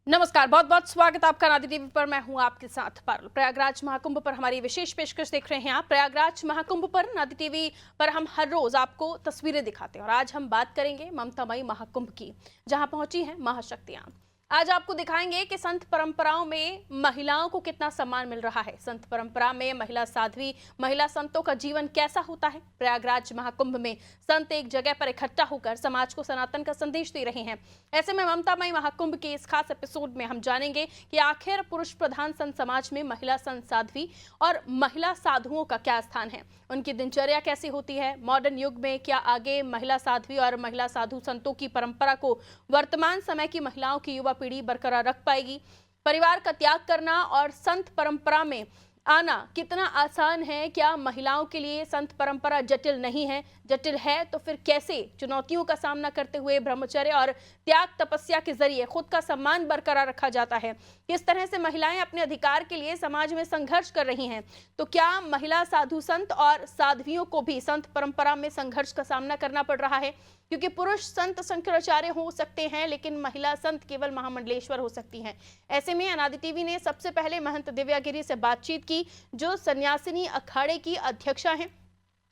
नमस्कार, बहुत बहुत स्वागत आपका नादी टीवी पर। मैं हूं आपके साथ पारुल। प्रयागराज महाकुंभ पर हमारी विशेष पेशकश देख रहे हैं आप। प्रयागराज महाकुंभ पर नादी टीवी पर हम हर रोज आपको तस्वीरें दिखाते हैं और आज हम बात करेंगे ममतामयी महाकुंभ की, जहां पहुंची हैं महाशक्तियां। आज आपको दिखाएंगे कि संत परंपराओं में महिलाओं को कितना सम्मान मिल रहा है। संत परंपरा में महिला साध्वी, महिला संतों का जीवन कैसा होता है। प्रयागराज महाकुंभ में संत एक जगह पर इकट्ठा होकर समाज को सनातन का संदेश दे रहे हैं। ऐसे में ममतामयी महाकुंभ के इस खास एपिसोड में हम जानेंगे कि आखिर पुरुष प्रधान संत समाज में महिला संत साध्वी और महिला साधुओं का क्या स्थान है, उनकी दिनचर्या कैसी होती है। मॉडर्न युग में क्या आगे महिला साध्वी और महिला साधु संतों की परंपरा को वर्तमान समय की महिलाओं की युवा पीढ़ी बरकरार रख पाएगी। परिवार का त्याग करना और संत परंपरा में आना कितना आसान है। क्या महिलाओं के लिए संत परंपरा जटिल नहीं है? जटिल है तो फिर कैसे चुनौतियों का सामना करते हुए ब्रह्मचर्य और त्याग तपस्या के जरिए खुद का सम्मान बरकरार रखा जाता है। किस तरह से महिलाएं अपने अधिकार के लिए समाज में संघर्ष कर रही हैं। तो क्या महिला साधु संत और साध्वियों को भी संत परंपरा में संघर्ष का सामना करना पड़ रहा है? क्योंकि पुरुष संत शंकराचार्य हो सकते हैं लेकिन महिला संत केवल महामंडलेश्वर हो सकती हैं। ऐसे में अनादि टीवी ने सबसे पहले महंत दिव्या गिरी से बातचीत की, जो सन्यासिनी अखाड़े की अध्यक्षा हैं।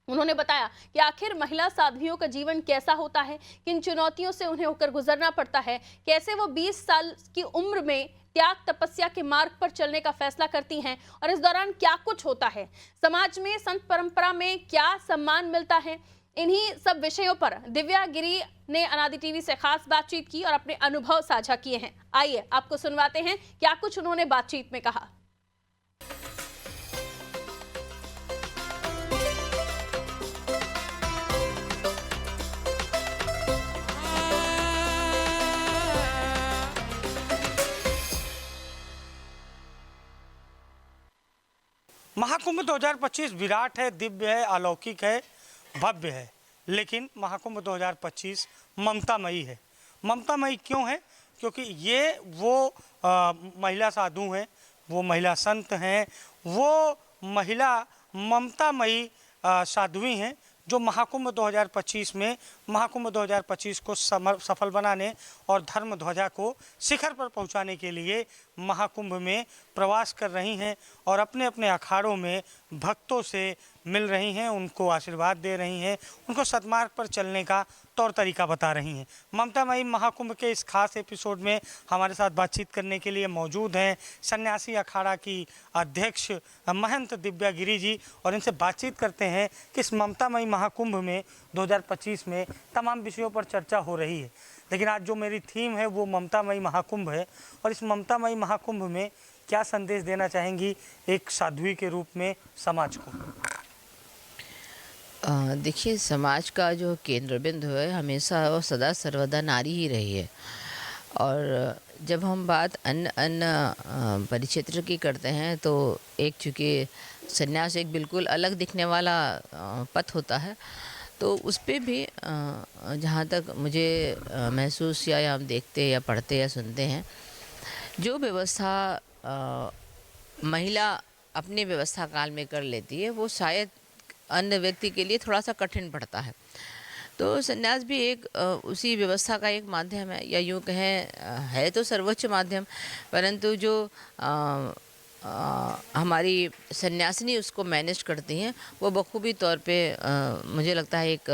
उन्होंने बताया कि आखिर महिला साध्वियों का जीवन कैसा होता है, किन चुनौतियों से उन्हें होकर गुजरना पड़ता है, कैसे वो 20 साल की उम्र में त्याग तपस्या के मार्ग पर चलने का फैसला करती हैं और इस दौरान क्या कुछ होता है, समाज में संत परंपरा में क्या सम्मान मिलता है। इन्हीं सब विषयों पर दिव्या गिरी ने अनादि टीवी से खास बातचीत की और अपने अनुभव साझा किए हैं। आइए आपको सुनवाते हैं क्या कुछ उन्होंने बातचीत में कहा। महाकुंभ 2025 विराट है, दिव्य है, अलौकिक है, भव्य है। लेकिन महाकुंभ 2025 ममतामयी है। ममतामयी क्यों है? क्योंकि ये वो महिला साधु हैं, वो महिला संत हैं, वो महिला ममतामयी साध्वी हैं जो महाकुंभ 2025 में महाकुंभ 2025 को सफल बनाने और धर्म ध्वजा को शिखर पर पहुंचाने के लिए महाकुंभ में प्रवास कर रही हैं और अपने अपने अखाड़ों में भक्तों से मिल रही हैं, उनको आशीर्वाद दे रही हैं, उनको सद्मार्ग पर चलने का तौर तरीका बता रही हैं। ममतामयी महाकुंभ के इस खास एपिसोड में हमारे साथ बातचीत करने के लिए मौजूद हैं सन्यासी अखाड़ा की अध्यक्ष महंत दिव्या गिरी जी, और इनसे बातचीत करते हैं कि इस ममतामयी महाकुंभ में 2025 में तमाम विषयों पर चर्चा हो रही है। लेकिन आज जो मेरी थीम है वो ममतामयी महाकुंभ है, और इस ममतामयी महाकुंभ में क्या संदेश देना चाहेंगी एक साध्वी के रूप में समाज को? देखिए, समाज का जो केंद्र बिंदु है हमेशा और सदा सर्वदा नारी ही रही है। और जब हम बात अन्य परिक्षेत्र की करते हैं तो एक चूँकि संन्यास एक बिल्कुल अलग दिखने वाला पथ होता है, तो उस पे भी जहाँ तक मुझे महसूस या हम देखते या पढ़ते या सुनते हैं, जो व्यवस्था महिला अपनी व्यवस्था काल में कर लेती है वो शायद अन्य व्यक्ति के लिए थोड़ा सा कठिन पड़ता है। तो संन्यास भी एक उसी व्यवस्था का एक माध्यम है, या यूँ कहें है तो सर्वोच्च माध्यम, परंतु जो हमारी सन्यासिनी उसको मैनेज करती हैं वो बखूबी तौर पे मुझे लगता है एक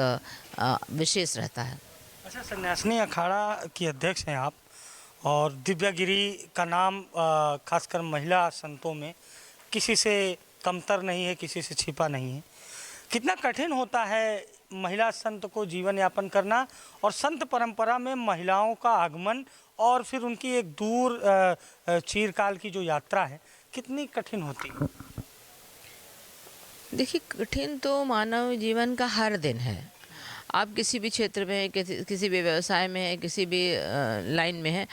विशेष रहता है। अच्छा, सन्यासिनी अखाड़ा की अध्यक्ष हैं आप, और दिव्या गिरी का नाम खासकर महिला संतों में किसी से कमतर नहीं है, किसी से छिपा नहीं है। कितना कठिन होता है महिला संत को जीवन यापन करना, और संत परंपरा में महिलाओं का आगमन और फिर उनकी एक दूर चिरकाल की जो यात्रा है, कितनी कठिन होती है? देखिए, कठिन तो मानव जीवन का हर दिन है। आप किसी भी क्षेत्र में हैं, किसी भी व्यवसाय में है, किसी भी लाइन में है,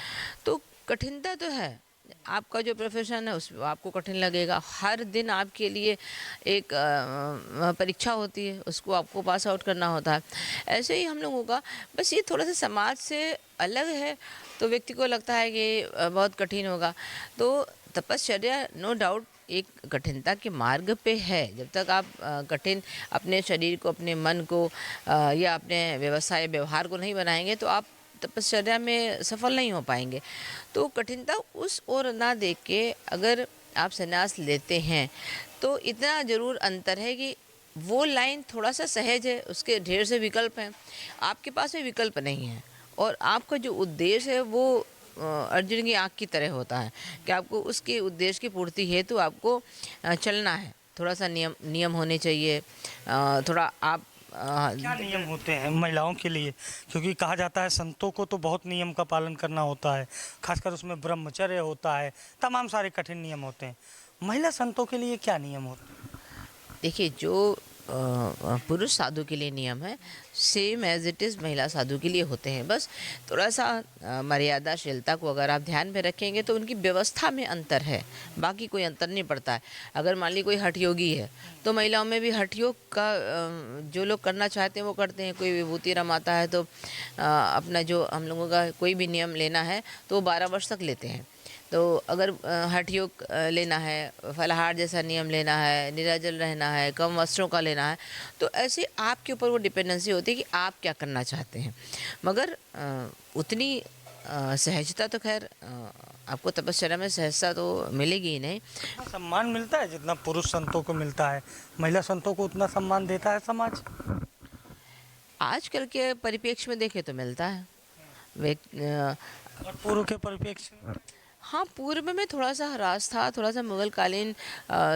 तो कठिनता तो है। आपका जो प्रोफेशन है उसमें आपको कठिन लगेगा। हर दिन आपके लिए एक परीक्षा होती है, उसको आपको पास आउट करना होता है। ऐसे ही हम लोगों का बस ये थोड़ा सा समाज से अलग है तो व्यक्ति को लगता है कि बहुत कठिन होगा। तो तपश्चर्या नो डाउट एक कठिनता के मार्ग पे है। जब तक आप कठिन अपने शरीर को, अपने मन को या अपने व्यवसाय व्यवहार को नहीं बनाएंगे तो आप तपश्चर्या में सफल नहीं हो पाएंगे। तो कठिनता उस ओर ना देख के अगर आप संन्यास लेते हैं तो इतना ज़रूर अंतर है कि वो लाइन थोड़ा सा सहज है, उसके ढेर से विकल्प हैं, आपके पास में विकल्प नहीं है। और आपका जो उद्देश्य है वो अर्जुन की आँख की तरह होता है कि आपको उसके उद्देश्य की पूर्ति हेतु आपको चलना है। थोड़ा सा नियम होने चाहिए, थोड़ा आप क्या नियम होते हैं महिलाओं के लिए? क्योंकि कहा जाता है संतों को तो बहुत नियम का पालन करना होता है, खासकर उसमें ब्रह्मचर्य होता है, तमाम सारे कठिन नियम होते हैं। महिला संतों के लिए क्या नियम होते हैं? देखिए, जो पुरुष साधु के लिए नियम है सेम एज इट इज़ महिला साधु के लिए होते हैं। बस थोड़ा सा मर्यादाशीलता को अगर आप ध्यान में रखेंगे तो उनकी व्यवस्था में अंतर है, बाकी कोई अंतर नहीं पड़ता है। अगर मान ली कोई हठ योगी है तो महिलाओं में भी हठ योग का जो लोग करना चाहते हैं वो करते हैं। कोई विभूति रमाता है तो अपना जो हम लोगों का कोई भी नियम लेना है तो वो 12 वर्ष तक लेते हैं। तो अगर हठ योग लेना है, फलाहार जैसा नियम लेना है, निराजल रहना है, कम वस्त्रों का लेना है, तो ऐसे आपके ऊपर वो डिपेंडेंसी होती है कि आप क्या करना चाहते हैं। मगर उतनी सहजता तो खैर आपको तपश्चर्या में सहजता तो मिलेगी ही नहीं। सम्मान मिलता है जितना पुरुष संतों को मिलता है, महिला संतों को उतना सम्मान देता है समाज? आजकल के परिप्रेक्ष्य में देखें तो मिलता है। और पूर्व के परिप्रेक्ष्य में? हाँ, पूर्व में थोड़ा सा ह्रास था, थोड़ा सा मुगल कालीन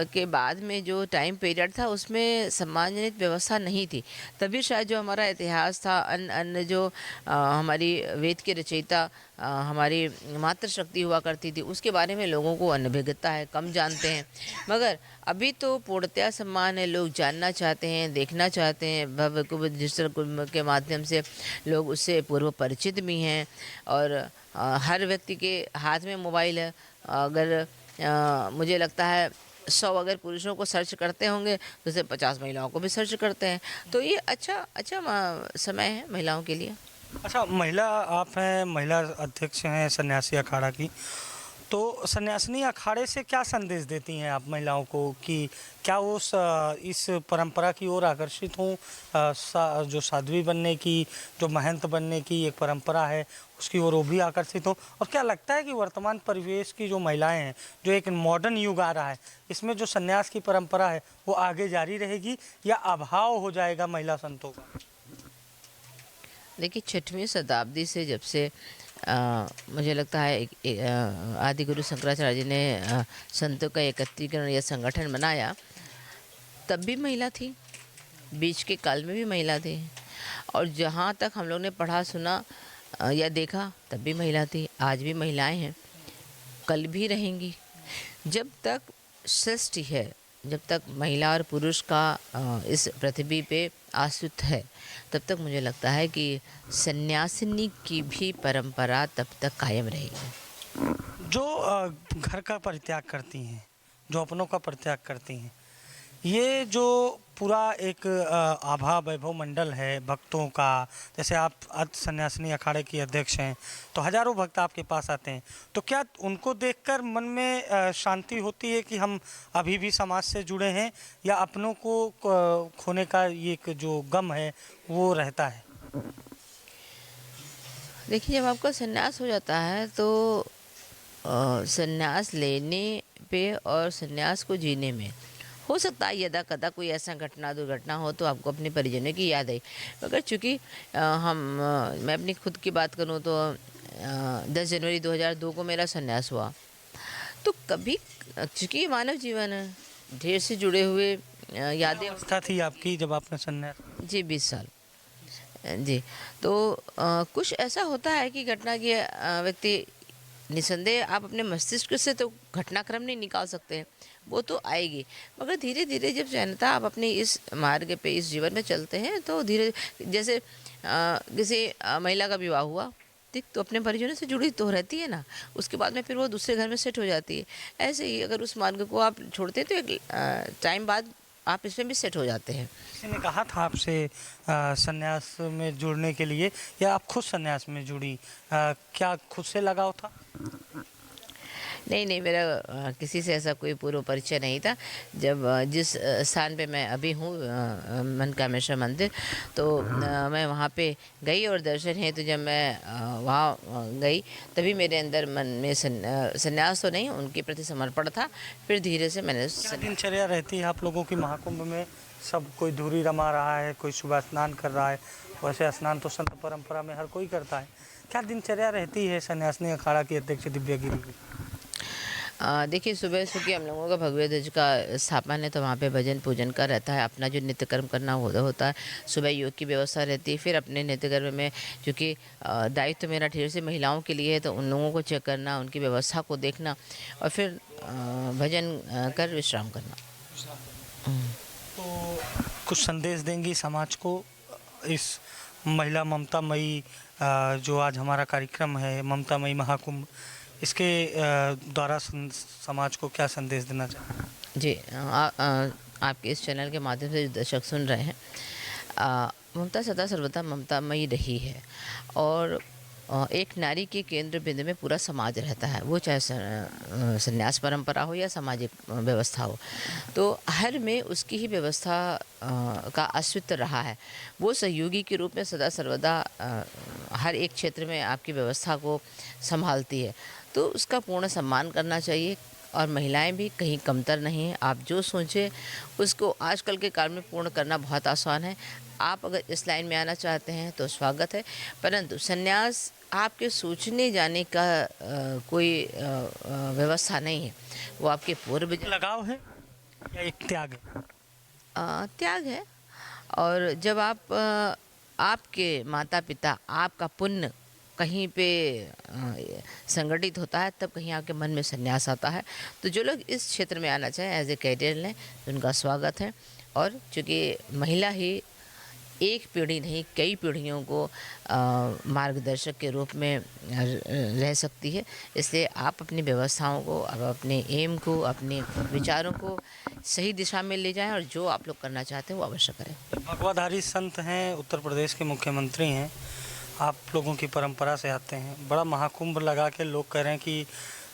के बाद में जो टाइम पीरियड था उसमें सम्मानजनित व्यवस्था नहीं थी। तभी शायद जो हमारा इतिहास था, अन्य जो हमारी वेद के रचयिता हमारी मातृशक्ति हुआ करती थी उसके बारे में लोगों को अनभिज्ञता है, कम जानते हैं। मगर अभी तो पूर्णतया सम्मान है, लोग जानना चाहते हैं, देखना चाहते हैं। भव्य कुंभ डिजिटल कुंभ के माध्यम से लोग उससे पूर्व परिचित भी हैं और हर व्यक्ति के हाथ में मोबाइल है। अगर मुझे लगता है 100 अगर पुरुषों को सर्च करते होंगे तो सिर्फ 50 महिलाओं को भी सर्च करते हैं। तो ये अच्छा समय है महिलाओं के लिए। अच्छा, महिला आप हैं, महिला अध्यक्ष हैं सन्यासी अखाड़ा की, तो सन्यासिनी अखाड़े से क्या संदेश देती हैं आप महिलाओं को कि क्या वो इस परंपरा की ओर आकर्षित हों? जो साध्वी बनने की, जो महंत बनने की एक परंपरा है उसकी ओर वो भी आकर्षित हों? और क्या लगता है कि वर्तमान परिवेश की जो महिलाएं हैं, जो एक मॉडर्न युग आ रहा है, इसमें जो सन्यास की परंपरा है वो आगे जारी रहेगी या अभाव हो जाएगा महिला संतों का? देखिए, 6वीं शताब्दी से जब से मुझे लगता है आदि गुरु शंकराचार्य जी ने संतों का एकत्रीकरण या संगठन बनाया, तब भी महिला थी, बीच के काल में भी महिला थी, और जहाँ तक हम लोग ने पढ़ा सुना या देखा तब भी महिला थी। आज भी महिलाएं हैं, कल भी रहेंगी। जब तक सृष्टि है, जब तक महिला और पुरुष का इस पृथ्वी पे अस्तित्व है, तब तक मुझे लगता है कि सन्यासिनी की भी परंपरा तब तक कायम रहेगी। जो घर का परित्याग करती हैं, जो अपनों का परित्याग करती हैं, ये जो पूरा एक आभा वैभव मंडल है भक्तों का, जैसे आप सन्यासिनी अखाड़े की अध्यक्ष हैं तो हजारों भक्त आपके पास आते हैं, तो क्या उनको देखकर मन में शांति होती है कि हम अभी भी समाज से जुड़े हैं, या अपनों को खोने का ये एक जो गम है वो रहता है? देखिए, जब आपका सन्यास हो जाता है तो सन्यास लेने पे और सन्यास को जीने में हो सकता है यदा कदा कोई ऐसा घटना दुर्घटना हो तो आपको अपने परिजनों की याद आई। मगर चूँकि मैं अपनी खुद की बात करूँ तो 10 जनवरी 2002 को मेरा सन्यास हुआ, तो कभी, चूँकि मानव जीवन है, ढेर से जुड़े हुए यादें। अवस्था थी आपकी जब आपने सन्यास? जी, 20 साल जी। तो कुछ ऐसा होता है कि घटना के व्यक्ति, निसंदेह आप अपने मस्तिष्क से तो घटनाक्रम नहीं निकाल सकते हैं, वो तो आएगी, मगर धीरे धीरे जब जनता आप अपने इस मार्ग पे, इस जीवन में चलते हैं तो धीरे, जैसे किसी महिला का विवाह हुआ, ठीक, तो अपने परिजनों से जुड़ी तो रहती है ना, उसके बाद में फिर वो दूसरे घर में सेट हो जाती है। ऐसे ही अगर उस मार्ग को आप छोड़ते हैं तो एक टाइम बाद आप इसमें भी सेट हो जाते हैं। किसी ने कहा था आपसे सन्यास में जुड़ने के लिए, या आप खुद सन्यास में जुड़ी? क्या खुद से लगाव था? नहीं नहीं, मेरा किसी से ऐसा कोई पूर्व परिचय नहीं था। जब जिस स्थान पे मैं अभी हूँ, मनकामेश्वर मंदिर, तो मैं वहाँ पे गई और दर्शन है, तो जब मैं वहाँ गई तभी मेरे अंदर मन में संन्यास तो नहीं, उनके प्रति समर्पण था। फिर धीरे से मैंने क्या दिनचर्या रहती है आप लोगों की महाकुंभ में? सब कोई धूरी रमा रहा है, कोई सुबह स्नान कर रहा है, वैसे स्नान तो संत परंपरा में हर कोई करता है। क्या दिनचर्या रहती है सन्यासिनी अखाड़ा की अध्यक्ष दिव्या गिरी की? देखिए, सुबह सुबह हम लोगों का भगवत ध्वज का स्थापन है, तो वहाँ पे भजन पूजन का रहता है। अपना जो नित्य कर्म करना होता है, सुबह योग की व्यवस्था रहती है। फिर अपने नित्य कर्म में, क्योंकि दायित्व मेरा ढेर से महिलाओं के लिए है, तो उन लोगों को चेक करना, उनकी व्यवस्था को देखना, और फिर भजन कर विश्राम करना। तो कुछ संदेश देंगी समाज को इस महिला ममता मई जो आज हमारा कार्यक्रम है, ममता मई महाकुंभ, इसके द्वारा समाज को क्या संदेश देना चाहते हैं? जी, आपके इस चैनल के माध्यम से जो दर्शक सुन रहे हैं, ममता सदा सर्वदा ममतामयी रही है, और एक नारी के केंद्र बिंदु में पूरा समाज रहता है, वो चाहे संन्यास परंपरा हो या सामाजिक व्यवस्था हो, तो हर में उसकी ही व्यवस्था का अस्तित्व रहा है। वो सहयोगी के रूप में सदा सर्वदा हर एक क्षेत्र में आपकी व्यवस्था को संभालती है, तो उसका पूर्ण सम्मान करना चाहिए। और महिलाएं भी कहीं कमतर नहीं हैं। आप जो सोचें उसको आजकल के काल में पूर्ण करना बहुत आसान है। आप अगर इस लाइन में आना चाहते हैं तो स्वागत है, परंतु संन्यास आपके सोचने जाने का कोई व्यवस्था नहीं है। वो आपके पूर्व लगाव है या एक त्याग है? त्याग है। और जब आप आपके माता पिता, आपका पुण्य कहीं पे संगठित होता है, तब कहीं आपके मन में संन्यास आता है। तो जो लोग इस क्षेत्र में आना चाहें एज ए कैरियर लें, तो उनका स्वागत है। और चूँकि महिला ही एक पीढ़ी नहीं, कई पीढ़ियों को मार्गदर्शक के रूप में रह सकती है, इसलिए आप अपनी व्यवस्थाओं को, अब अपने एम को, अपने विचारों को सही दिशा में ले जाएं, और जो आप लोग करना चाहते हैं वो अवश्य करें। भगवाधारी संत हैं, उत्तर प्रदेश के मुख्यमंत्री हैं, आप लोगों की परंपरा से आते हैं। बड़ा महाकुंभ लगा के लोग कह रहे हैं कि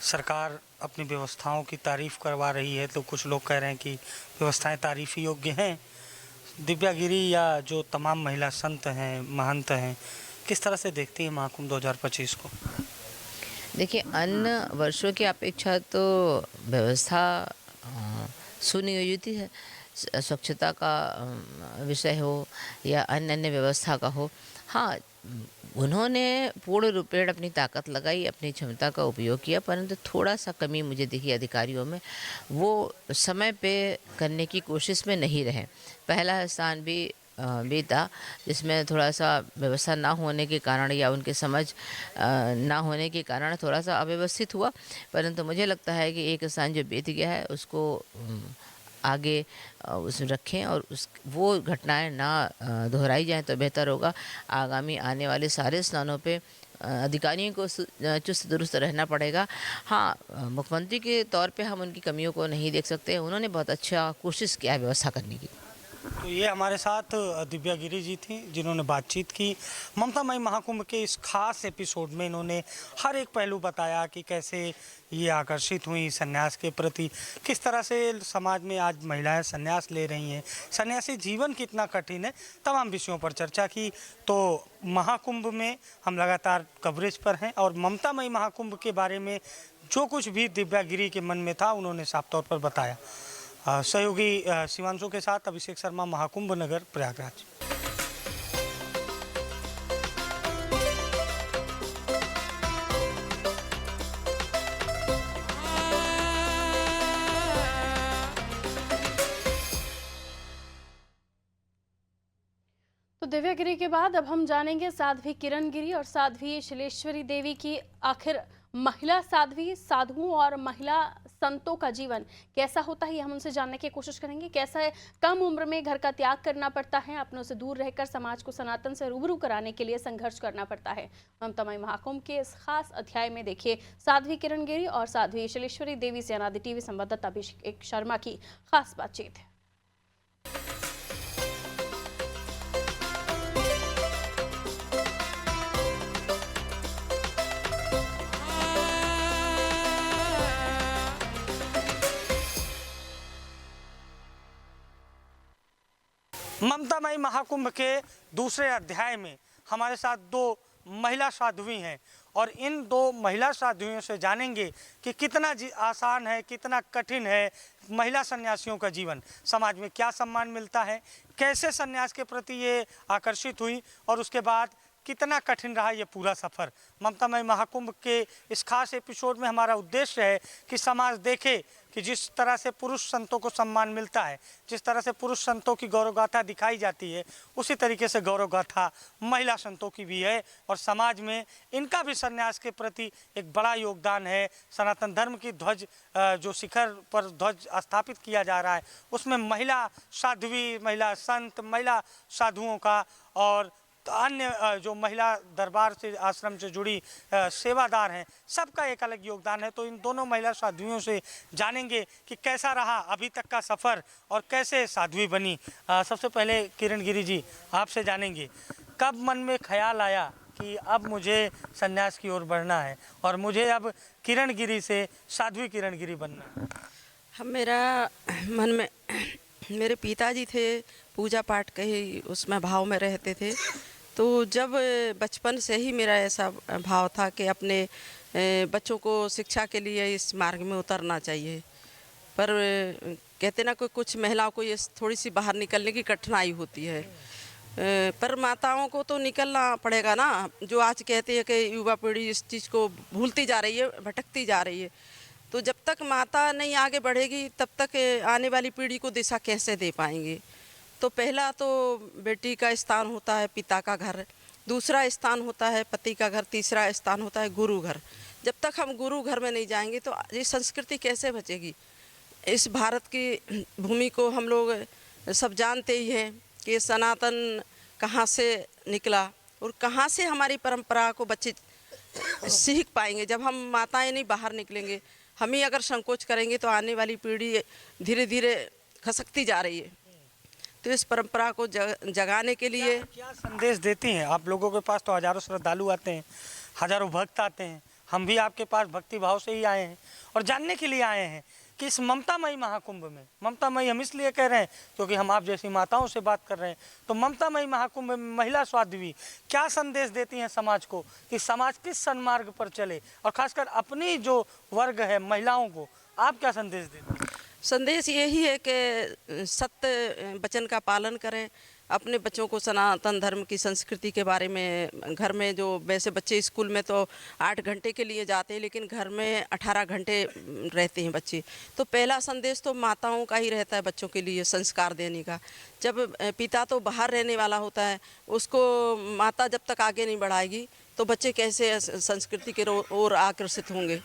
सरकार अपनी व्यवस्थाओं की तारीफ़ करवा रही है, तो कुछ लोग कह रहे हैं कि व्यवस्थाएं तारीफ़ योग्य हैं। दिव्या गिरी या जो तमाम महिला संत हैं, महंत हैं, किस तरह से देखती हैं महाकुंभ 2025 को? देखिए, अन्य वर्षों की अपेक्षा तो व्यवस्था सुनियोजित है। स्वच्छता का विषय हो या अन्य व्यवस्था का हो, हाँ, उन्होंने पूर्ण रूपेण अपनी ताकत लगाई, अपनी क्षमता का उपयोग किया, परंतु थोड़ा सा कमी मुझे दिखी अधिकारियों में। वो समय पे करने की कोशिश में नहीं रहे। पहला स्थान भी था, जिसमें थोड़ा सा व्यवस्था ना होने के कारण या उनके समझ ना होने के कारण थोड़ा सा अव्यवस्थित हुआ, परंतु मुझे लगता है कि एक स्थान जो बीत गया है उसको आगे उसमें रखें, और वो घटनाएं ना दोहराई जाएं तो बेहतर होगा। आगामी आने वाले सारे स्नानों पे अधिकारियों को चुस्त दुरुस्त रहना पड़ेगा। हाँ, मुख्यमंत्री के तौर पे हम उनकी कमियों को नहीं देख सकते, उन्होंने बहुत अच्छा कोशिश किया है व्यवस्था करने की। तो ये हमारे साथ दिव्या गिरी जी थी, जिन्होंने बातचीत की। ममता मई महाकुंभ के इस खास एपिसोड में इन्होंने हर एक पहलू बताया कि कैसे ये आकर्षित हुई संन्यास के प्रति, किस तरह से समाज में आज महिलाएं संन्यास ले रही हैं, सन्यासी जीवन कितना कठिन है, तमाम विषयों पर चर्चा की। तो महाकुंभ में हम लगातार कवरेज पर हैं, और ममता मई महाकुंभ के बारे में जो कुछ भी दिव्या गिरी के मन में था उन्होंने साफ तौर पर बताया। सहयोगी शिवांशु के साथ अभिषेक शर्मा, महाकुंभ नगर, प्रयागराज। तो दिव्या गिरी के बाद अब हम जानेंगे साध्वी किरण गिरी और साध्वी शिलेश्वरी देवी की आखिर महिला साध्वी, साधुओं और महिला संतों का जीवन कैसा होता है, ये हम उनसे जानने की कोशिश करेंगे। कैसा है कम उम्र में घर का त्याग करना पड़ता है, अपनों से दूर रहकर समाज को सनातन से रूबरू कराने के लिए संघर्ष करना पड़ता है। ममता मई महाकुंभ के इस खास अध्याय में देखिए साध्वी किरण गिरी और साध्वी शिलेश्वरी देवी से अनादि टीवी संवाददाता अभिषेक शर्मा की खास बातचीत है। ममतामयी महाकुंभ के दूसरे अध्याय में हमारे साथ दो महिला साध्वी हैं और इन दो महिला साध्वियों से जानेंगे कि कितना आसान है, कितना कठिन है महिला सन्यासियों का जीवन, समाज में क्या सम्मान मिलता है, कैसे सन्यास के प्रति ये आकर्षित हुई और उसके बाद कितना कठिन रहा ये पूरा सफ़र। ममतामयी महाकुंभ के इस खास एपिसोड में हमारा उद्देश्य है कि समाज देखे कि जिस तरह से पुरुष संतों को सम्मान मिलता है, जिस तरह से पुरुष संतों की गौरव गाथा दिखाई जाती है, उसी तरीके से गौरव गाथा महिला संतों की भी है और समाज में इनका भी संन्यास के प्रति एक बड़ा योगदान है। सनातन धर्म की ध्वज जो शिखर पर ध्वज स्थापित किया जा रहा है उसमें महिला साध्वी, महिला संत, महिला साधुओं का और अन्य जो महिला दरबार से आश्रम से जुड़ी सेवादार हैं, सबका एक अलग योगदान है। तो इन दोनों महिला साध्वियों से जानेंगे कि कैसा रहा अभी तक का सफ़र और कैसे साध्वी बनी। सबसे पहले किरण गिरी जी आपसे जानेंगे, कब मन में ख्याल आया कि अब मुझे सन्यास की ओर बढ़ना है और मुझे अब किरण गिरी से साध्वी किरण गिरी बनना है? हम मेरा मन में मेरे पिताजी थे, पूजा पाठ के ही उसमें भाव में रहते थे। तो जब बचपन से ही मेरा ऐसा भाव था कि अपने बच्चों को शिक्षा के लिए इस मार्ग में उतरना चाहिए, पर कहते ना कोई कुछ महिलाओं को ये थोड़ी सी बाहर निकलने की कठिनाई होती है, पर माताओं को तो निकलना पड़ेगा ना। जो आज कहते हैं कि युवा पीढ़ी इस चीज़ को भूलती जा रही है, भटकती जा रही है, तो जब तक माता नहीं आगे बढ़ेगी तब तक आने वाली पीढ़ी को दिशा कैसे दे पाएंगे। तो पहला तो बेटी का स्थान होता है पिता का घर, दूसरा स्थान होता है पति का घर, तीसरा स्थान होता है गुरु घर। जब तक हम गुरु घर में नहीं जाएंगे तो ये संस्कृति कैसे बचेगी। इस भारत की भूमि को हम लोग सब जानते ही हैं कि सनातन कहाँ से निकला और कहाँ से हमारी परंपरा को बच्चे सीख पाएंगे। जब हम माताएं नहीं बाहर निकलेंगे, हम ही अगर संकोच करेंगे तो आने वाली पीढ़ी धीरे धीरे खसकती जा रही है। तो इस परंपरा को जगाने के लिए क्या संदेश देती हैं आप? लोगों के पास तो हजारों श्रद्धालु आते हैं, हजारों भक्त आते हैं, हम भी आपके पास भक्ति भाव से ही आए हैं और जानने के लिए आए हैं कि इस ममतामयी महाकुंभ में, ममतामयी हम इसलिए कह रहे हैं क्योंकि हम आप जैसी माताओं से बात कर रहे हैं, तो ममतामयी महाकुंभ में महिला साध्वी क्या संदेश देती हैं समाज को कि समाज किस सन्मार्ग पर चले और खासकर अपनी जो वर्ग है महिलाओं को आप क्या संदेश देते हैं? संदेश यही है कि सत्य वचन का पालन करें, अपने बच्चों को सनातन धर्म की संस्कृति के बारे में, घर में जो वैसे बच्चे स्कूल में तो 8 घंटे के लिए जाते हैं लेकिन घर में 18 घंटे रहते हैं बच्चे, तो पहला संदेश तो माताओं का ही रहता है बच्चों के लिए संस्कार देने का। जब पिता तो बाहर रहने वाला होता है, उसको माता जब तक आगे नहीं बढ़ाएगी तो बच्चे कैसे संस्कृति के ओर आकर्षित होंगे।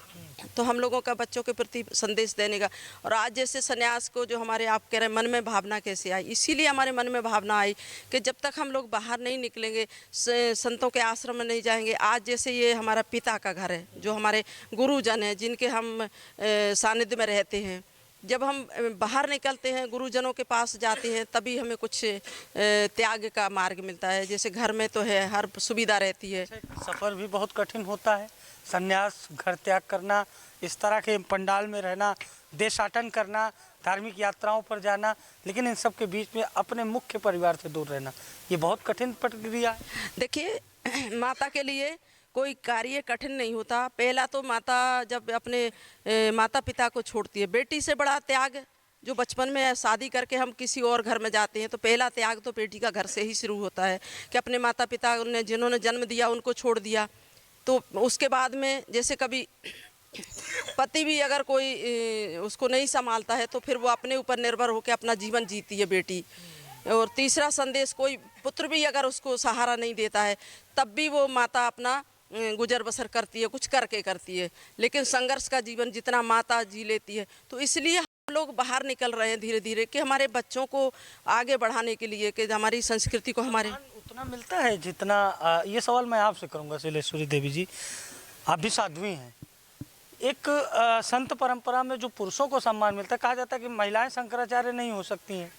तो हम लोगों का बच्चों के प्रति संदेश देने का। और आज जैसे सन्यास को जो हमारे आप कह रहे हैं मन में भावना कैसे आई, इसीलिए हमारे मन में भावना आई कि जब तक हम लोग बाहर नहीं निकलेंगे, संतों के आश्रम में नहीं जाएंगे। आज जैसे ये हमारा पिता का घर है, जो हमारे गुरुजन हैं, जिनके हम सानिध्य में रहते हैं, जब हम बाहर निकलते हैं, गुरुजनों के पास जाते हैं, तभी हमें कुछ त्याग का मार्ग मिलता है। जैसे घर में तो है, हर सुविधा रहती है। सफ़र भी बहुत कठिन होता है, संन्यास, घर त्याग करना, इस तरह के पंडाल में रहना, देशाटन करना, धार्मिक यात्राओं पर जाना, लेकिन इन सब के बीच में अपने मुख्य परिवार से दूर रहना, ये बहुत कठिन प्रक्रिया है। देखिए, माता के लिए कोई कार्य कठिन नहीं होता। पहला तो माता जब अपने माता पिता को छोड़ती है, बेटी से बड़ा त्याग जो बचपन में शादी करके हम किसी और घर में जाते हैं, तो पहला त्याग तो बेटी का घर से ही शुरू होता है कि अपने माता पिता ने जिन्होंने जन्म दिया उनको छोड़ दिया। तो उसके बाद में जैसे कभी पति भी अगर कोई उसको नहीं संभालता है तो फिर वो अपने ऊपर निर्भर होकर अपना जीवन जीती है बेटी। और तीसरा संदेश, कोई पुत्र भी अगर उसको सहारा नहीं देता है तब भी वो माता अपना गुजर बसर करती है, कुछ करके करती है, लेकिन संघर्ष का जीवन जितना माता जी लेती है। तो इसलिए हम लोग बाहर निकल रहे हैं धीरे धीरे कि हमारे बच्चों को आगे बढ़ाने के लिए, कि हमारी संस्कृति को हमारे उतना मिलता है जितना ये सवाल मैं आपसे करूंगा शैलेश्वरी देवी जी, आप भी साध्वी हैं। एक संत परंपरा में जो पुरुषों को सम्मान मिलता है, कहा जाता है कि महिलाएं शंकराचार्य नहीं हो सकती हैं,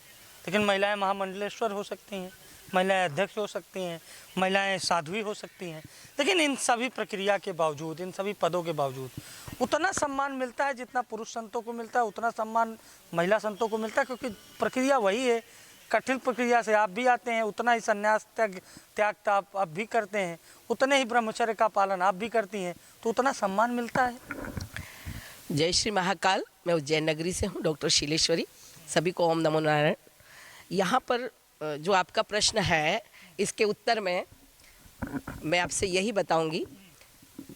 लेकिन महिलाएं महामंडलेश्वर हो सकती हैं, महिलाएं अध्यक्ष हो सकती हैं, महिलाएं साध्वी हो सकती हैं। लेकिन इन सभी प्रक्रिया के बावजूद, इन सभी पदों के बावजूद उतना सम्मान मिलता है जितना पुरुष संतों को मिलता है, उतना सम्मान महिला संतों को मिलता है, क्योंकि प्रक्रिया वही है कठिन प्रक्रिया से आप भी आते हैं, उतना ही संन्यास त्याग आप भी करते हैं, उतने ही ब्रह्मचर्य का पालन आप भी करती हैं, तो उतना सम्मान मिलता है। जय श्री महाकाल। मैं उज्जैन नगरी से हूँ, डॉक्टर शीलेश्वरी। सभी को ओम नमो नारायण। यहाँ पर जो आपका प्रश्न है, इसके उत्तर में मैं आपसे यही बताऊंगी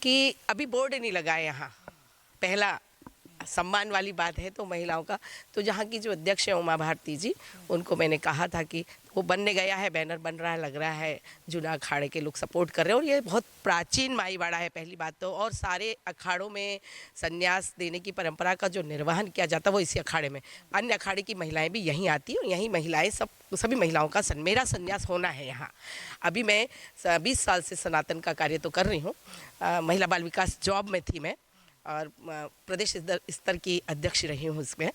कि अभी बोर्ड नहीं लगा है यहाँ। पहला सम्मान वाली बात है तो महिलाओं का, तो जहाँ की जो अध्यक्ष है उमा भारती जी, उनको मैंने कहा था कि वो बनने गया है, बैनर बन रहा है, लग रहा है, जूना अखाड़े के लोग सपोर्ट कर रहे हैं और ये बहुत प्राचीन माईवाड़ा है पहली बात तो। और सारे अखाड़ों में संन्यास देने की परंपरा का जो निर्वहन किया जाता है वो इसी अखाड़े में। अन्य अखाड़े की महिलाएं भी यहीं आती हैं और यहीं महिलाएं सभी महिलाओं का मेरा संन्यास होना है यहाँ। अभी मैं 20 साल से सनातन का कार्य तो कर रही हूँ। महिला बाल विकास जॉब में थी मैं और प्रदेश स्तर की अध्यक्ष रही हूँ उसमें।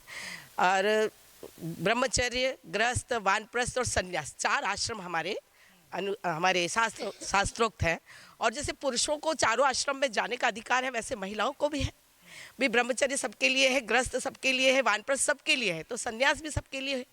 और ब्रह्मचर्य, गृहस्थ, वानप्रस्थ और संन्यास 4 आश्रम हमारे शास्त्रोक्त हैं। और जैसे पुरुषों को चारों आश्रम में जाने का अधिकार है, वैसे महिलाओं को भी है। भी ब्रह्मचर्य सबके लिए है, गृहस्थ सबके लिए है, वानप्रस्थ सबके लिए है, तो संन्यास भी सबके लिए है।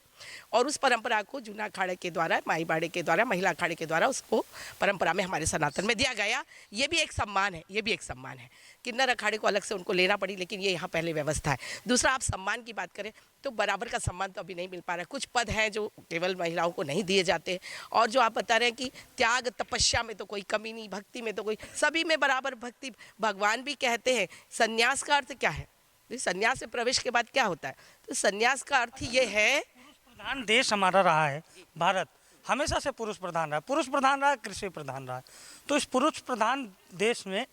और उस परंपरा को जूना अखाड़े के द्वारा, माईबाड़े के द्वारा, महिला अखाड़े के द्वारा उसको परंपरा में हमारे सनातन में दिया गया। ये भी एक सम्मान है, ये भी एक सम्मान है। किन्नर अखाड़े को अलग से उनको लेना पड़ी, लेकिन ये यहाँ पहले व्यवस्था है। दूसरा, आप सम्मान की बात करें तो बराबर का सम्मान तो अभी नहीं मिल पा रहा है। कुछ पद हैं जो केवल महिलाओं को नहीं दिए जाते। और जो आप बता रहे हैं कि त्याग तपस्या में तो कोई कमी नहीं, भक्ति में तो कोई, सभी में बराबर भक्ति। भगवान भी कहते हैं संन्यास का अर्थ क्या है, संन्यास में प्रवेश के बाद क्या होता है, तो संन्यास का अर्थ ये है। प्रधान देश हमारा रहा है भारत, हमेशा से पुरुष प्रधान रहा, पुरुष प्रधान रहा, कृषि प्रधान रहा। तो इस पुरुष प्रधान देश में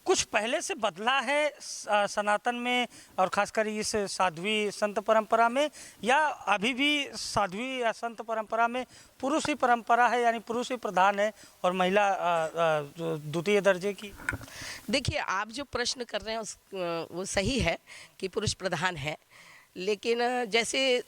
कुछ पहले से बदला है सनातन में और खासकर इस साध्वी संत परंपरा में, या अभी भी साध्वी या संत परंपरा में पुरुष ही परंपरा है, यानी पुरुष ही प्रधान है और महिला द्वितीय दर्जे की? देखिए, आप जो प्रश्न कर रहे हैं वो सही है कि पुरुष प्रधान है, लेकिन जैसे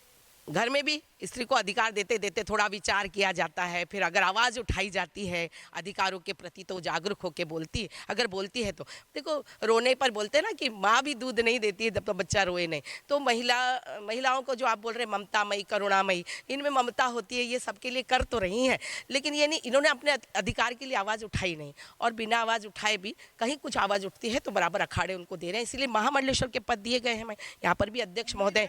घर में भी स्त्री को अधिकार देते देते थोड़ा विचार किया जाता है। फिर अगर आवाज़ उठाई जाती है अधिकारों के प्रति तो जागरूक होकर बोलती है। अगर बोलती है तो देखो, रोने पर बोलते हैं ना कि माँ भी दूध नहीं देती है जब तो बच्चा रोए नहीं। तो महिलाओं को जो आप बोल रहे हैं ममतामयी, करुणामयी, इनमें ममता होती है, ये सबके लिए कर तो रही हैं, लेकिन ये नहीं, इन्होंने अपने अधिकार के लिए आवाज़ उठाई नहीं। और बिना आवाज़ उठाए भी कहीं कुछ आवाज़ उठती है तो बराबर अखाड़े उनको दे रहे हैं, इसलिए महामंडलेश्वर के पद दिए गए हैं। मैं यहाँ पर भी अध्यक्ष महोदय,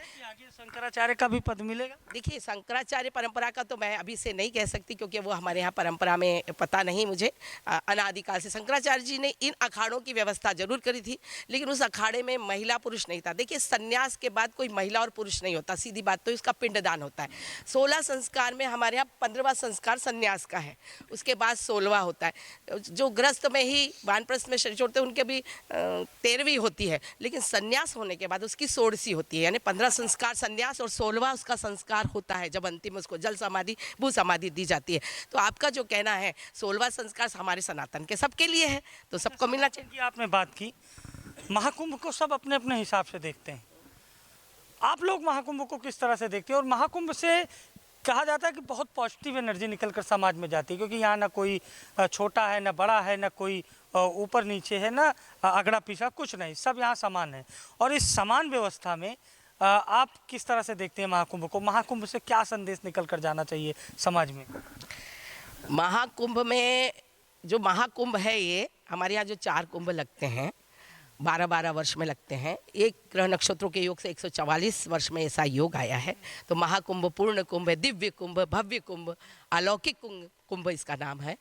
शंकराचार्य का भी पद मिलेगा। देखिए, शंकराचार्य परंपरा का तो मैं अभी से नहीं कह सकती क्योंकि वो हमारे यहाँ परंपरा में पता नहीं मुझे। अनादिकाल से शंकराचार्य जी ने इन अखाड़ों की व्यवस्था जरूर करी थी, लेकिन उस अखाड़े में महिला पुरुष नहीं था। देखिए, संन्यास के बाद कोई महिला और पुरुष नहीं होता, सीधी बात तो इसका पिंडदान होता है। 16 संस्कार में हमारे यहाँ 15वां संस्कार संन्यास का है, उसके बाद 16वां होता है। जो गृहस्थ में ही वानप्रस्थ में शरीर छोड़ते हैं उनके भी 13वीं होती है, लेकिन संन्यास होने के बाद उसकी 16वीं होती है, यानी 15 संस्कार संन्यास और 16वां उसका संस्कार होता है जब अंतिम उसको जल समाधि, भू समाधि दी जाती है। तो आपका जो कहना है 16वां संस्कार हमारे सनातन के सबके लिए है, तो सबको मिलना चाहिए। कि आपने बात की, महाकुंभ को सब अपने अपने हिसाब से देखते हैं। आप लोग महाकुंभ को किस तरह से देखते हैं? और महाकुंभ से कहा जाता है कि बहुत पॉजिटिव एनर्जी निकलकर समाज में जाती है, क्योंकि यहाँ ना कोई छोटा है, ना बड़ा है, ना कोई ऊपर नीचे है, ना अगड़ा पीछा, कुछ नहीं, सब यहाँ समान है। और इस समान व्यवस्था में आप किस तरह से देखते हैं महाकुंभ को? महाकुंभ से क्या संदेश निकल कर जाना चाहिए समाज में? महाकुंभ में जो महाकुंभ है, ये हमारे यहाँ जो 4 कुंभ लगते हैं 12-12 वर्ष में लगते हैं। एक ग्रह नक्षत्रों के योग से 144 वर्ष में ऐसा योग आया है। तो महाकुंभ पूर्ण कुंभ है, दिव्य कुंभ, भव्य कुंभ, अलौकिक कुंभ इसका नाम है।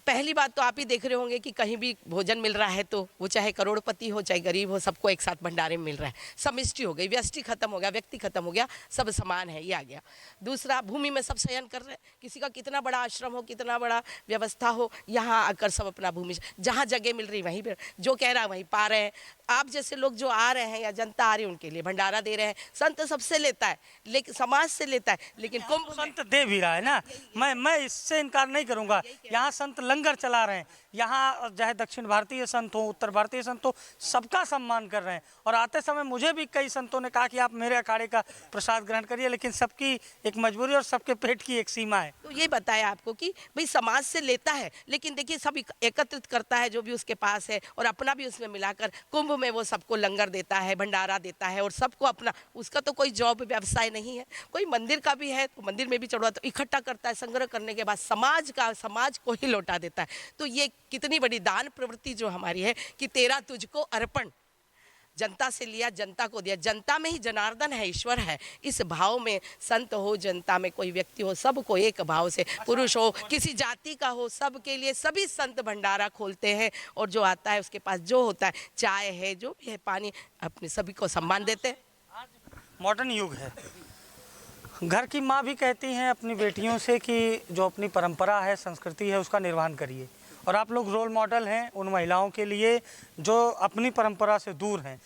पहली बात तो आप ही देख रहे होंगे कि कहीं भी भोजन मिल रहा है तो वो चाहे करोड़पति हो चाहे गरीब हो, सबको एक साथ भंडारे में मिल रहा है। समष्टि हो गई, व्यष्टि खत्म हो गया, व्यक्ति खत्म हो गया, सब समान है, ये आ गया। दूसरा, भूमि में सब शयन कर रहे हैं। किसी का कितना बड़ा आश्रम हो, कितना बड़ा व्यवस्था हो, यहाँ आकर सब अपना भूमि, जहाँ जगह मिल रही वहीं पर जो कह रहा है वहीं पा रहे हैं। आप जैसे लोग जो आ रहे हैं या जनता आ रही है उनके लिए भंडारा दे रहे हैं। संत सबसे लेता है, लेकिन समाज से लेता है, लेकिन कुंभ संत दे भी रहा है ना। मैं इससे इनकार नहीं करूँगा। यहाँ संत लंगर चला रहे हैं, यहाँ चाहे दक्षिण भारतीय संत हो, उत्तर भारतीय संत हो, सबका सम्मान कर रहे हैं। और आते समय मुझे भी कई संतों ने कहा कि आप मेरे अखाड़े का प्रसाद ग्रहण करिए, लेकिन सबकी एक मजबूरी और सबके पेट की एक सीमा है। तो ये बताया आपको कि भाई समाज से लेता है, लेकिन देखिए सब एकत्रित करता है जो भी उसके पास है और अपना भी उसमें मिलाकर कुंभ में वो सबको लंगर देता है, भंडारा देता है और सबको अपना, उसका तो कोई जॉब व्यवसाय नहीं है। कोई मंदिर का भी है तो मंदिर में भी चढ़वा तो इकट्ठा करता है, संग्रह करने के बाद समाज को ही लौटा देता है। तो ये कितनी बड़ी दान प्रवृत्ति जो हमारी है कि तेरा तुझको अर्पण, जनता से लिया जनता को दिया, जनता में ही जनार्दन है, ईश्वर है। इस भाव में संत हो, जनता में कोई व्यक्ति हो, सबको एक भाव से, पुरुष हो, किसी जाति का हो, सबके लिए सभी संत भंडारा खोलते हैं। और जो आता है उसके पास जो होता है, चाय है, जो भी है, पानी, अपने सभी को सम्मान देते हैं। मॉडर्न युग है। घर की माँ भी कहती हैं अपनी बेटियों से कि जो अपनी परंपरा है, संस्कृति है, उसका निर्वहन करिए। और आप लोग रोल मॉडल हैं उन महिलाओं के लिए जो अपनी परंपरा से दूर हैं।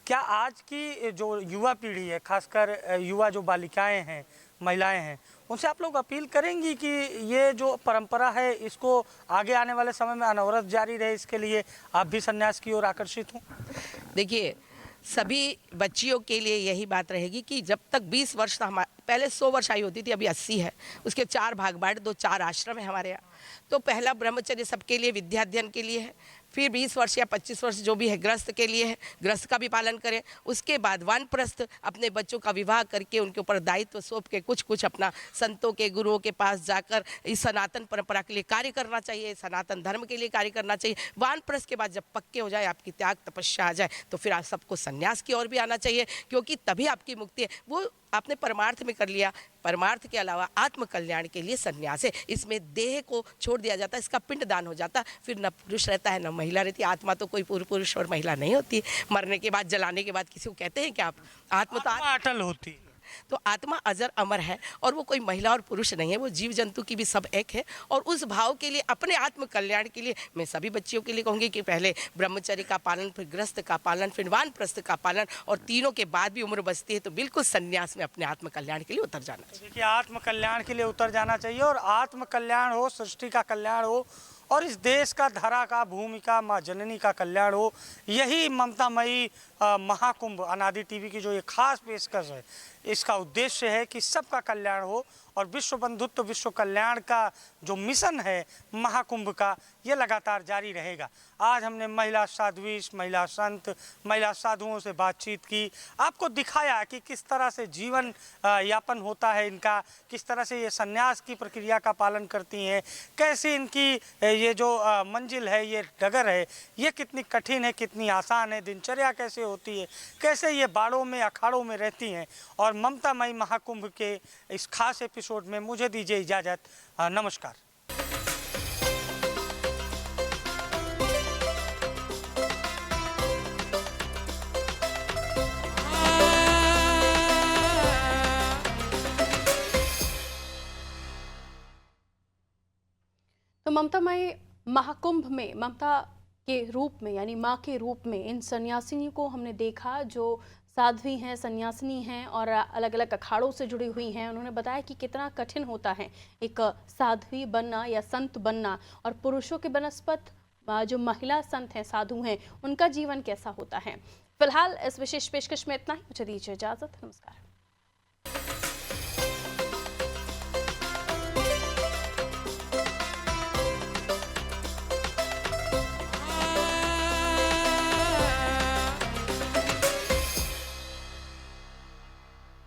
क्या आज की जो युवा पीढ़ी है, खासकर युवा जो बालिकाएं हैं, महिलाएं हैं, उनसे आप लोग अपील करेंगी कि ये जो परंपरा है इसको आगे आने वाले समय में अनवरत जारी रहे, इसके लिए आप भी संन्यास की ओर आकर्षित हों? देखिए, सभी बच्चियों के लिए यही बात रहेगी कि जब तक 20 वर्ष पहले 100 वर्ष आयु होती थी, अभी 80 है। उसके 4 भाग बांट दो, 4 आश्रम है हमारे यहाँ। तो पहला ब्रह्मचर्य सबके लिए, विद्याध्ययन के लिए है। फिर 20 वर्ष या 25 वर्ष जो भी है गृहस्थ के लिए है, गृहस्थ का भी पालन करें। उसके बाद वानप्रस्थ, अपने बच्चों का विवाह करके उनके ऊपर दायित्व सौंप के कुछ अपना संतों के, गुरुओं के पास जाकर इस सनातन परंपरा के लिए कार्य करना चाहिए, सनातन धर्म के लिए कार्य करना चाहिए। वानप्रस्थ के बाद जब पक्के हो जाए, आपकी त्याग तपस्या आ जाए, तो फिर आप सबको संन्यास की ओर भी आना चाहिए, क्योंकि तभी आपकी मुक्ति है। वो आपने परमार्थ में कर लिया, परमार्थ के अलावा आत्म कल्याण के लिए संन्यास है। इसमें देह को छोड़ दिया जाता है, इसका पिंड दान हो जाता है। फिर न पुरुष रहता है न महिला रहती है। आत्मा तो कोई पुरुष और महिला नहीं होती। मरने के बाद, जलाने के बाद किसी को कहते हैं कि आप आत्मा तो अटल होती है। तो आत्मा अजर अमर है और वो कोई महिला और पुरुष नहीं है, वो जीव जंतु की भी सब एक है। और उस भाव के लिए, अपने आत्म कल्याण के लिए मैं सभी बच्चियों के लिए कहूँगी कि पहले ब्रह्मचर्य का पालन, फिर गृहस्थ का पालन, फिर वानप्रस्थ का पालन, और तीनों के बाद भी उम्र बचती है तो बिल्कुल संन्यास में अपने आत्म कल्याण के लिए उतर जाना चाहिए। देखिए, आत्म कल्याण के लिए उतर जाना चाहिए, और आत्म कल्याण हो, सृष्टि का कल्याण हो, और इस देश का, धरा का, भूमि का, माँ जननी का कल्याण हो। यही ममतामयी महाकुंभ अनादि टीवी की जो ये खास पेशकश है, इसका उद्देश्य है कि सबका कल्याण हो। और विश्व बंधुत्व, विश्व कल्याण का जो मिशन है महाकुंभ का, ये लगातार जारी रहेगा। आज हमने महिला साध्वीश, महिला संत, महिला साधुओं से बातचीत की, आपको दिखाया कि किस तरह से जीवन यापन होता है इनका, किस तरह से ये संन्यास की प्रक्रिया का पालन करती हैं, कैसे इनकी ये जो मंजिल है, ये डगर है, ये कितनी कठिन है, कितनी आसान है, दिनचर्या कैसे होती है, कैसे ये बाड़ों में, अखाड़ों में रहती हैं। और ममतामयी महाकुंभ के इस खास एपिसोड में मुझे दीजिए इजाज़त। नमस्कार। तो ममतामयी महाकुंभ में ममता के रूप में, यानी माँ के रूप में, इन सन्यासिनियों को हमने देखा जो साध्वी हैं, सन्यासिनी हैं और अलग अलग अखाड़ों से जुड़ी हुई हैं। उन्होंने बताया कि कितना कठिन होता है एक साध्वी बनना या संत बनना, और पुरुषों के बनस्पत जो महिला संत हैं, साधु हैं, उनका जीवन कैसा होता है। फिलहाल इस विशेष पेशकश में इतना ही। मुझे दीजिए इजाजत। नमस्कार।